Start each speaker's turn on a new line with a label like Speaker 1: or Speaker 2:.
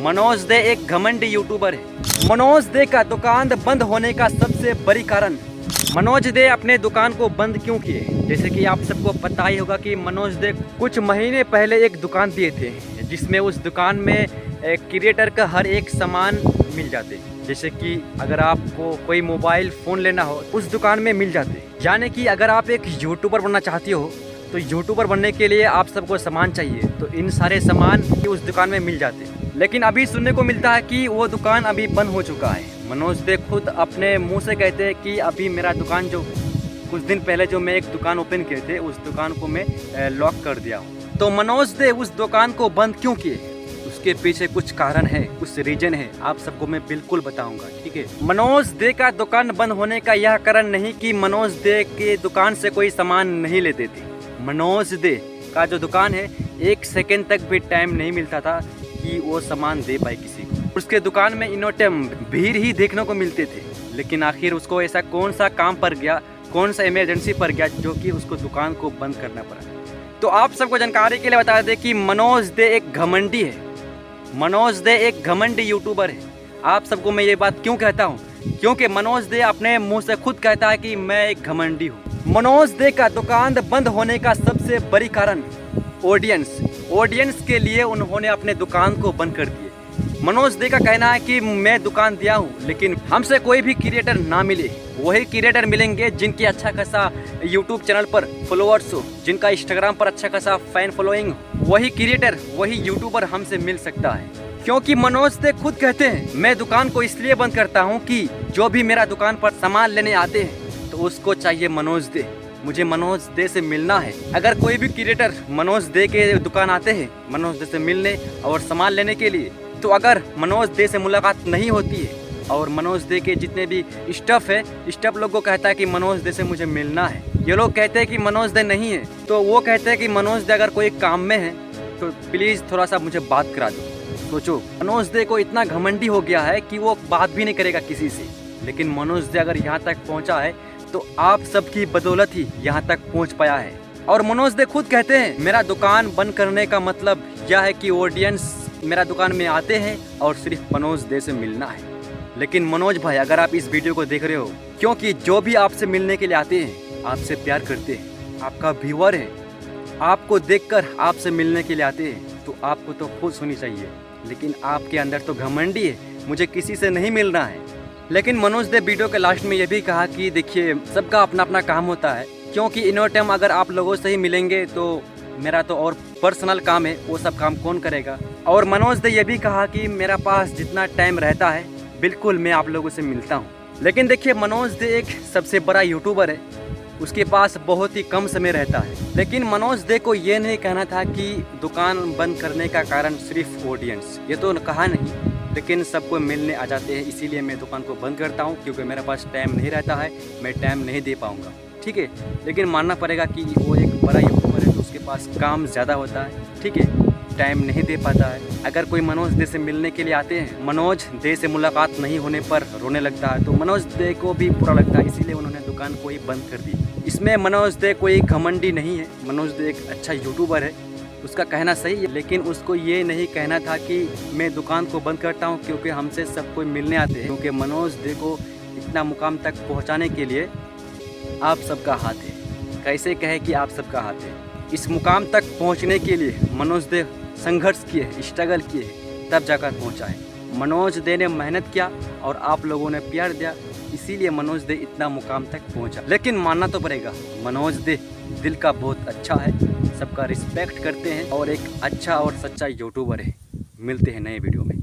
Speaker 1: मनोज दे एक घमंडी यूट्यूबर है। मनोज दे का दुकान बंद होने का सबसे बड़ी कारण, मनोज दे अपने दुकान को बंद क्यों किए? जैसे कि आप सबको पता ही होगा कि मनोज दे कुछ महीने पहले एक दुकान दिए थे, जिसमें उस दुकान में क्रिएटर का हर एक सामान मिल जाते। जैसे कि अगर आपको कोई मोबाइल फ़ोन लेना हो उस दुकान में मिल जाते। यानी कि अगर आप एक यूट्यूबर बनना चाहती हो तो यूट्यूबर बनने के लिए आप सबको सामान चाहिए, तो इन सारे सामान उस दुकान में मिल जाते। लेकिन अभी सुनने को मिलता है कि वो दुकान अभी बंद हो चुका है। मनोज दे खुद अपने मुंह से कहते हैं कि अभी मेरा दुकान जो कुछ दिन पहले जो मैं एक दुकान ओपन किए थे उस दुकान को मैं लॉक कर दिया हूँ। तो मनोज दे उस दुकान को बंद क्यों किए? उसके पीछे कुछ कारण है, कुछ रीजन है, आप सबको मैं बिल्कुल बताऊंगा, ठीक है। मनोज दे का दुकान बंद होने का यह कारण नहीं कि मनोज दे के दुकान से कोई सामान नहीं लेते थे। मनोज दे का जो दुकान है, एक सेकंड तक भी टाइम नहीं मिलता था कि वो सामान दे पाए किसी को। उसके दुकान में इनो टाइम भीड़ ही देखने को मिलते थे। लेकिन आखिर उसको ऐसा कौन सा काम पर गया, कौन सा इमरजेंसी पर गया जो कि उसको दुकान को बंद करना पड़ा। तो आप सबको जानकारी के लिए बता दें कि मनोज दे एक घमंडी है। मनोज दे एक घमंडी यूट्यूबर है। आप सबको मैं ये बात क्यों कहता हूँ? क्योंकि मनोज दे अपने मुंह से खुद कहता है कि मैं एक घमंडी हूँ। मनोज दे का दुकान बंद होने का सबसे बड़ी कारण ऑडियंस के लिए उन्होंने अपने दुकान को बंद कर दिए। मनोज दे का कहना है कि मैं दुकान दिया हूँ लेकिन हमसे कोई भी क्रिएटर ना मिले। वही क्रिएटर मिलेंगे जिनकी अच्छा खासा यूट्यूब चैनल पर फॉलोअर्स हो, जिनका इंस्टाग्राम पर अच्छा खासा फैन फॉलोइंग हो। वही क्रिएटर, वही यूट्यूबर हमसे मिल सकता है। क्योंकि मनोज दे खुद कहते हैं मैं दुकान को इसलिए बंद करता हूँ कि जो भी मेरा दुकान पर सामान लेने आते हैं तो उसको चाहिए मनोज दे। मुझे मनोज दे से मिलना है। अगर कोई भी क्रिएटर मनोज दे के दुकान आते हैं मनोज दे से मिलने और सामान लेने के लिए, तो अगर मनोज दे से मुलाकात नहीं होती है और मनोज दे के जितने भी स्टाफ है, स्टाफ लोग को कहता है कि मनोज दे से मुझे मिलना है, ये लोग कहते हैं कि मनोज दे नहीं है, तो वो कहते हैं कि मनोज दे अगर कोई काम में है तो प्लीज़ थोड़ा सा मुझे बात करा दो। सोचो, मनोज दे को इतना घमंडी हो गया है कि वो बात भी नहीं करेगा किसी से। लेकिन मनोज दे अगर यहाँ तक पहुँचा है तो आप सबकी बदौलत ही यहाँ तक पहुँच पाया है। और मनोज दे खुद कहते हैं मेरा दुकान बंद करने का मतलब यह है कि ऑडियंस मेरा दुकान में आते हैं और सिर्फ मनोज दे से मिलना है। लेकिन मनोज भाई, अगर आप इस वीडियो को देख रहे हो, क्योंकि जो भी आपसे मिलने के लिए आते हैं, आपसे प्यार करते हैं, आपका व्यूअर है, आपको देखकर आपसे मिलने के लिए आते हैं, तो आपको तो खुश होनी चाहिए। लेकिन आपके अंदर तो घमंडी है, मुझे किसी से नहीं मिलना है। लेकिन मनोज दे वीडियो के लास्ट में ये भी कहा कि देखिए सबका अपना अपना काम होता है, क्योंकि इन टाइम अगर आप लोगों से ही मिलेंगे तो मेरा तो और पर्सनल काम है, वो सब काम कौन करेगा। और मनोज दे ये भी कहा कि मेरा पास जितना टाइम रहता है बिल्कुल मैं आप लोगों से मिलता हूँ। लेकिन देखिए मनोज दे एक सबसे बड़ा यूट्यूबर है, उसके पास बहुत ही कम समय रहता है। लेकिन मनोज दे को ये नहीं कहना था कि दुकान बंद करने का कारण सिर्फ ऑडियंस, ये तो कहा नहीं, लेकिन सबको मिलने आ जाते हैं इसीलिए मैं दुकान को बंद करता हूँ, क्योंकि मेरे पास टाइम नहीं रहता है, मैं टाइम नहीं दे पाऊँगा, ठीक है। लेकिन मानना पड़ेगा कि वो एक बड़ा यूट्यूबर है तो उसके पास काम ज़्यादा होता है, ठीक है, टाइम नहीं दे पाता है। अगर कोई मनोज दे से मिलने के लिए आते हैं, मनोज दे से मुलाकात नहीं होने पर रोने लगता है, तो मनोज दे को भी बुरा लगता है, इसीलिए उन्होंने दुकान को ही बंद कर दी। इसमें मनोज दे कोई घमंडी नहीं है, मनोज दे एक अच्छा यूट्यूबर है, उसका कहना सही है। लेकिन उसको ये नहीं कहना था कि मैं दुकान को बंद करता हूँ क्योंकि हमसे सब कोई मिलने आते हैं। क्योंकि मनोज दे को इतना मुकाम तक पहुँचाने के लिए आप सबका हाथ है। कैसे कहे कि आप सबका हाथ है? इस मुकाम तक पहुँचने के लिए मनोज दे संघर्ष किए, स्ट्रगल किए, तब जाकर पहुँचा है। मनोज दे ने मेहनत किया और आप लोगों ने प्यार दिया, इसीलिए मनोज दे इतना मुकाम तक पहुंचा। लेकिन मानना तो पड़ेगा मनोज दे दिल का बहुत अच्छा है, सबका रिस्पेक्ट करते हैं और एक अच्छा और सच्चा यूट्यूबर है। मिलते हैं नए वीडियो में।